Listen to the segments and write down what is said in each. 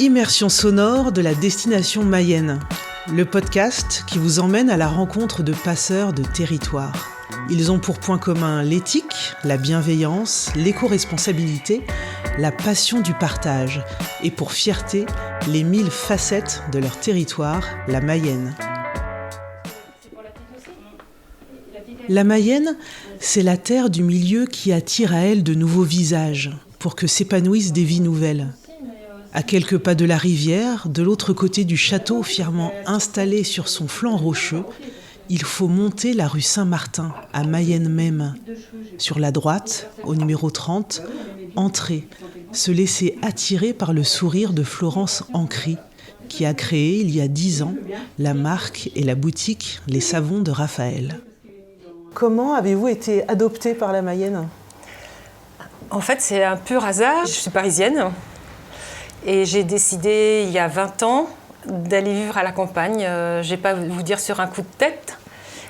Immersion sonore de la destination Mayenne, le podcast qui vous emmène à la rencontre de passeurs de territoire. Ils ont pour point commun l'éthique, la bienveillance, l'éco-responsabilité, la passion du partage et pour fierté, les 1000 facettes de leur territoire, la Mayenne. La Mayenne, c'est la terre du milieu qui attire à elle de nouveaux visages pour que s'épanouissent des vies nouvelles. À quelques pas de la rivière, de l'autre côté du château fièrement installé sur son flanc rocheux, il faut monter la rue Saint-Martin, à Mayenne même. Sur la droite, au numéro 30, entrer, se laisser attirer par le sourire de Florence Ancry, qui a créé, il y a 10 ans, la marque et la boutique Les Savons de Raphaël. Comment avez-vous été adoptée par la Mayenne ? En fait, c'est un pur hasard. Je suis parisienne et j'ai décidé, il y a 20 ans, d'aller vivre à la campagne. Je ne vais pas vous dire sur un coup de tête,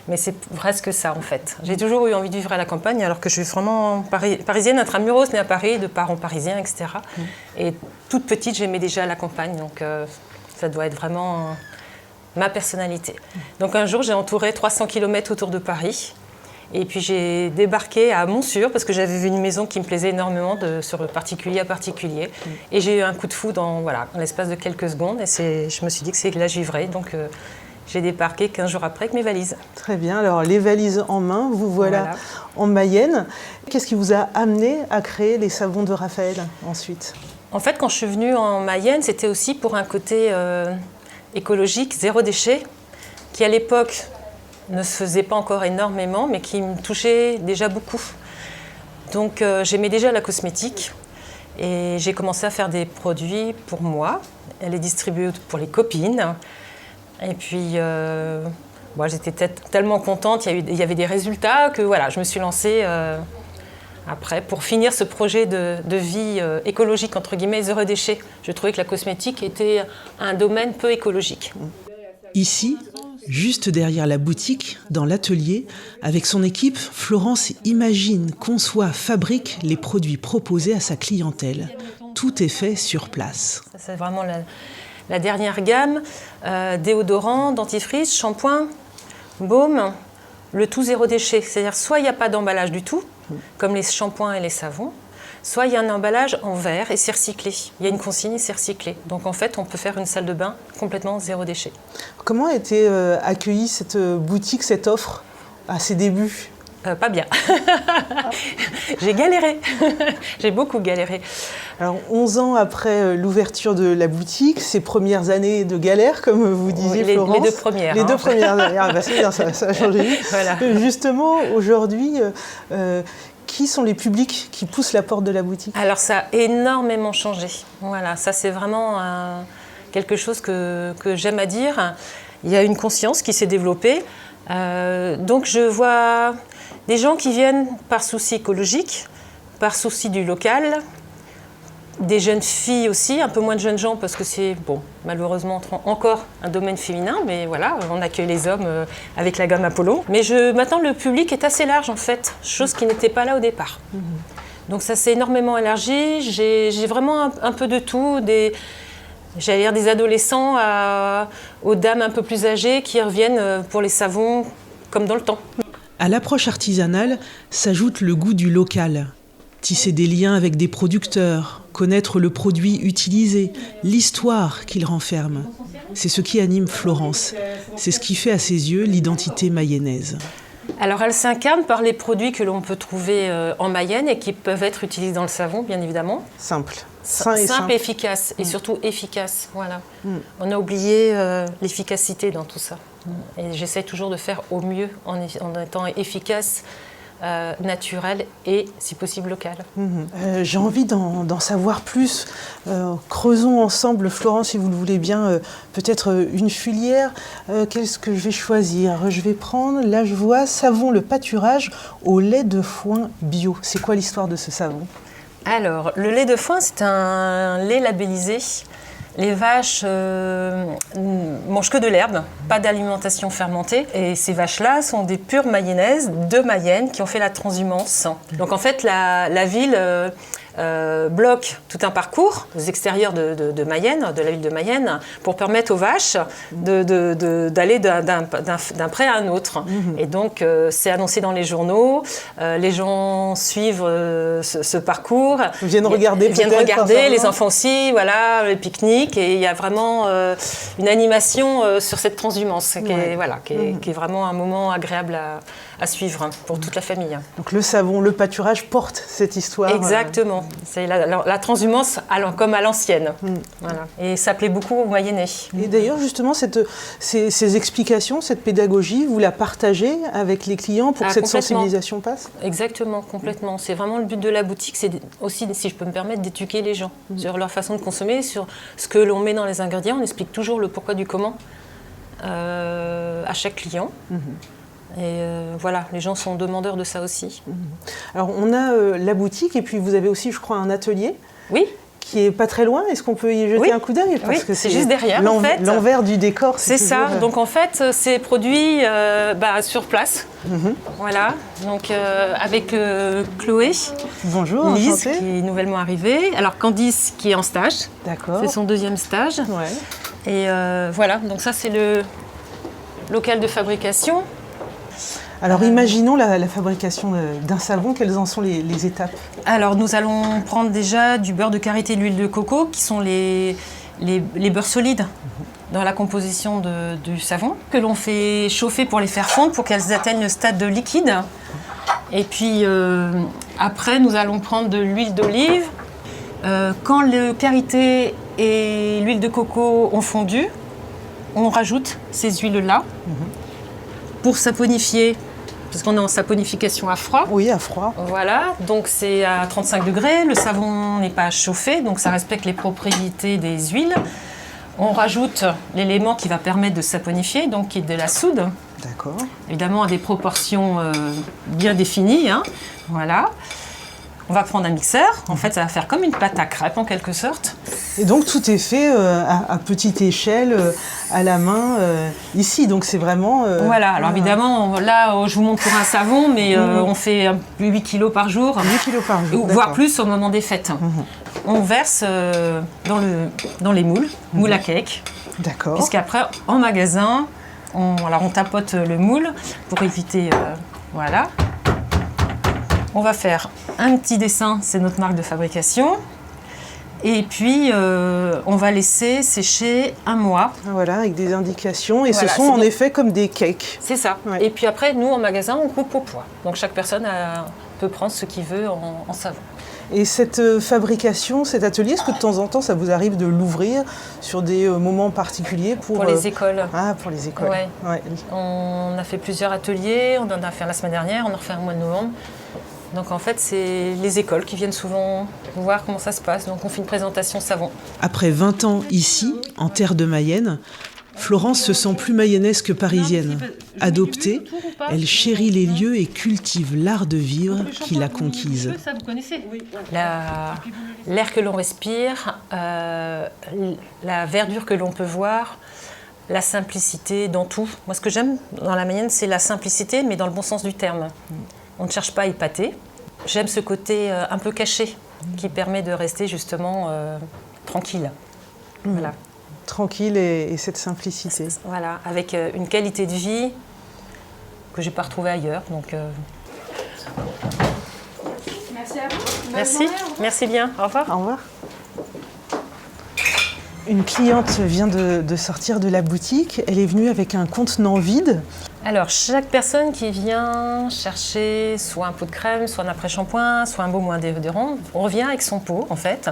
mais c'est presque ça en fait. J'ai toujours eu envie de vivre à la campagne alors que je suis vraiment parisienne, intramuros, née à Paris, de parents parisiens, etc. Et toute petite, j'aimais déjà la campagne, donc ça doit être vraiment ma personnalité. Donc un jour, j'ai entouré 300 km autour de Paris. Et puis j'ai débarqué à Montsûrs parce que j'avais vu une maison qui me plaisait énormément sur particulier à particulier. Et j'ai eu un coup de foudre en l'espace de quelques secondes. Et je me suis dit que là je vivrais. Donc j'ai débarqué 15 jours après avec mes valises. Très bien. Alors les valises en main, vous voilà en Mayenne. Qu'est-ce qui vous a amené à créer les Savons de Raphaël ensuite ? En fait, quand je suis venue en Mayenne, c'était aussi pour un côté écologique, zéro déchet, qui à l'époque ne se faisait pas encore énormément, mais qui me touchait déjà beaucoup. Donc j'aimais déjà la cosmétique et j'ai commencé à faire des produits pour moi, à les distribuer pour les copines. Et puis j'étais tellement contente, il y avait des résultats que je me suis lancée après pour finir ce projet de vie écologique, entre guillemets, zéro déchet. Je trouvais que la cosmétique était un domaine peu écologique. Ici, juste derrière la boutique, dans l'atelier, avec son équipe, Florence imagine, conçoit, fabrique les produits proposés à sa clientèle. Tout est fait sur place. Ça, c'est vraiment la dernière gamme, déodorant, dentifrice, shampoing, baume, le tout zéro déchet. C'est-à-dire soit il n'y a pas d'emballage du tout, comme les shampoings et les savons, soit il y a un emballage en verre et c'est recyclé. Il y a une consigne et c'est recyclé. Donc en fait, on peut faire une salle de bain complètement zéro déchet. Comment a été accueillie cette boutique, cette offre à ses débuts ? Pas bien. J'ai galéré. J'ai beaucoup galéré. Alors 11 ans après l'ouverture de la boutique, ces premières années de galère, comme vous disiez, Florence. Les deux premières. Les deux premières années. C'est bien, ça a changé. Voilà. Justement, aujourd'hui, qui sont les publics qui poussent la porte de la boutique ? Alors ça a énormément changé. Voilà, ça c'est vraiment quelque chose que j'aime à dire. Il y a une conscience qui s'est développée. Donc je vois des gens qui viennent par souci écologique, par souci du local, des jeunes filles aussi, un peu moins de jeunes gens parce que c'est malheureusement encore un domaine féminin, mais voilà, on accueille les hommes avec la gamme Apollo. Mais maintenant le public est assez large en fait, chose qui n'était pas là au départ. Donc ça s'est énormément élargi, j'ai vraiment un peu de tout, j'allais dire des adolescents aux dames un peu plus âgées qui reviennent pour les savons comme dans le temps. À l'approche artisanale s'ajoute le goût du local. Tisser des liens avec des producteurs, connaître le produit utilisé, l'histoire qu'il renferme. C'est ce qui anime Florence. C'est ce qui fait à ses yeux l'identité mayennaise. Alors elle s'incarne par les produits que l'on peut trouver en Mayenne et qui peuvent être utilisés dans le savon, bien évidemment. Simple. Simple et efficace, et surtout efficace. Voilà. On a oublié l'efficacité dans tout ça. Et j'essaie toujours de faire au mieux en étant efficace, naturel et, si possible, local. J'ai envie d'en savoir plus. Creusons ensemble, Florence, si vous le voulez bien, peut-être une filière. Qu'est-ce que je vais choisir ? Je vais prendre, là je vois, savon le pâturage au lait de foin bio. C'est quoi l'histoire de ce savon ? Alors, le lait de foin, c'est un lait labellisé. Les vaches mangent que de l'herbe, pas d'alimentation fermentée. Et ces vaches-là sont des pures mayennaises de Mayenne qui ont fait la transhumance. Donc en fait, la ville bloque tout un parcours aux extérieurs de Mayenne, de la ville de Mayenne, pour permettre aux vaches d'aller d'un pré à un autre. Et donc, c'est annoncé dans les journaux, les gens suivent ce parcours. Ils viennent regarder, les enfants aussi, voilà, le pique-nique, et il y a vraiment une animation sur cette transhumance, qui est vraiment un moment agréable à suivre pour toute la famille. Donc le savon, le pâturage porte cette histoire. Exactement. C'est la transhumance comme à l'ancienne. Voilà. Et ça plaît beaucoup aux Mayennais. Et d'ailleurs, justement, ces explications, cette pédagogie, vous la partagez avec les clients pour que cette sensibilisation passe ? Exactement, complètement. C'est vraiment le but de la boutique, c'est aussi, si je peux me permettre, d'éduquer les gens sur leur façon de consommer, sur ce que l'on met dans les ingrédients. On explique toujours le pourquoi du comment à chaque client. Et voilà, les gens sont demandeurs de ça aussi. Alors, on a la boutique et puis vous avez aussi, je crois, un atelier. Oui. Qui est pas très loin. Est-ce qu'on peut y jeter un coup d'œil ? Parce que c'est juste derrière, en fait. L'envers du décor, c'est ça. Donc, en fait, c'est produit sur place. Voilà. Donc, avec Chloé. Bonjour, Lise, enchantée. qui est nouvellement arrivée. Alors, Candice, qui est en stage. D'accord. C'est son 2e stage. Ouais. Et voilà. Donc, ça, c'est le local de fabrication. Alors imaginons la fabrication d'un savon, quelles en sont les étapes ? Alors nous allons prendre déjà du beurre de karité et de l'huile de coco qui sont les beurres solides dans la composition du savon que l'on fait chauffer pour les faire fondre pour qu'elles atteignent le stade de liquide. Et puis après nous allons prendre de l'huile d'olive. Quand le karité et l'huile de coco ont fondu, on rajoute ces huiles-là pour saponifier. Parce qu'on est en saponification à froid. Oui, à froid. Voilà, donc c'est à 35 degrés. Le savon n'est pas chauffé, donc ça respecte les propriétés des huiles. On rajoute l'élément qui va permettre de saponifier, donc qui est de la soude. D'accord. Évidemment, à des proportions bien définies. Voilà. On va prendre un mixeur. En fait, ça va faire comme une pâte à crêpes, en quelque sorte. Et donc, tout est fait à petite échelle, à la main, ici. Donc, c'est vraiment... Voilà. Alors, évidemment, là, je vous montre pour un savon, mais on fait 8 kilos par jour. 8 kilos par jour, voire plus au moment des fêtes. On verse dans les moules à cake. D'accord. Puisqu'après, en magasin, on tapote le moule pour éviter... voilà. On va faire un petit dessin, c'est notre marque de fabrication. Et puis, on va laisser sécher 1 mois. Voilà, avec des indications. Et voilà, ce sont en effet comme des cakes. C'est ça. Ouais. Et puis après, nous, en magasin, on coupe au poids. Donc, chaque personne peut prendre ce qu'il veut en savon. Et cette fabrication, cet atelier, est-ce que de temps en temps, ça vous arrive de l'ouvrir sur des moments particuliers pour les écoles. Ah, pour les écoles. Ouais. Ouais. On a fait plusieurs ateliers. On en a fait la semaine dernière. On en refait un mois de novembre. Donc en fait, c'est les écoles qui viennent souvent voir comment ça se passe. Donc on fait une présentation savon. Après 20 ans ici, en terre de Mayenne, Florence se sent plus mayonnaise que parisienne. Adoptée, elle chérit les lieux et cultive l'art de vivre qui l'a conquise. L'air que l'on respire, la verdure que l'on peut voir, la simplicité dans tout. Moi, ce que j'aime dans la Mayenne, c'est la simplicité, mais dans le bon sens du terme. On ne cherche pas à épater. J'aime ce côté un peu caché qui permet de rester justement tranquille. Voilà. Tranquille et cette simplicité. Voilà, avec une qualité de vie que je n'ai pas retrouvée ailleurs. Donc, Merci à vous. Merci, merci bien. Au revoir. Au revoir. Une cliente vient de sortir de la boutique. Elle est venue avec un contenant vide. Alors, chaque personne qui vient chercher soit un pot de crème, soit un après-shampoing, soit un baume ou un déodorant, on revient avec son pot, en fait.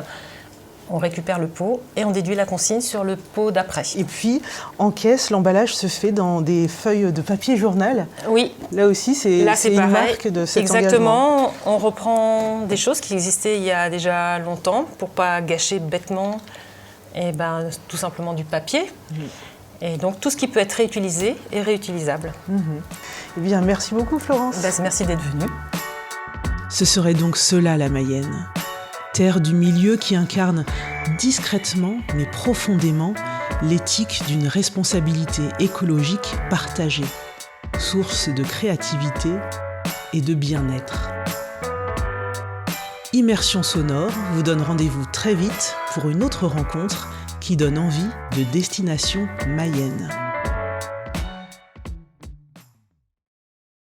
On récupère le pot et on déduit la consigne sur le pot d'après. Et puis, en caisse, l'emballage se fait dans des feuilles de papier journal. Oui. Là aussi, c'est une marque de cet engagement. Exactement. On reprend des choses qui existaient il y a déjà longtemps pour ne pas gâcher bêtement tout simplement du papier. Et donc, tout ce qui peut être réutilisé est réutilisable. Eh bien, merci beaucoup, Florence. Merci d'être venue. Ce serait donc cela, la Mayenne. Terre du milieu qui incarne discrètement, mais profondément, l'éthique d'une responsabilité écologique partagée, source de créativité et de bien-être. Immersion sonore vous donne rendez-vous très vite pour une autre rencontre qui donne envie de destination mayenne.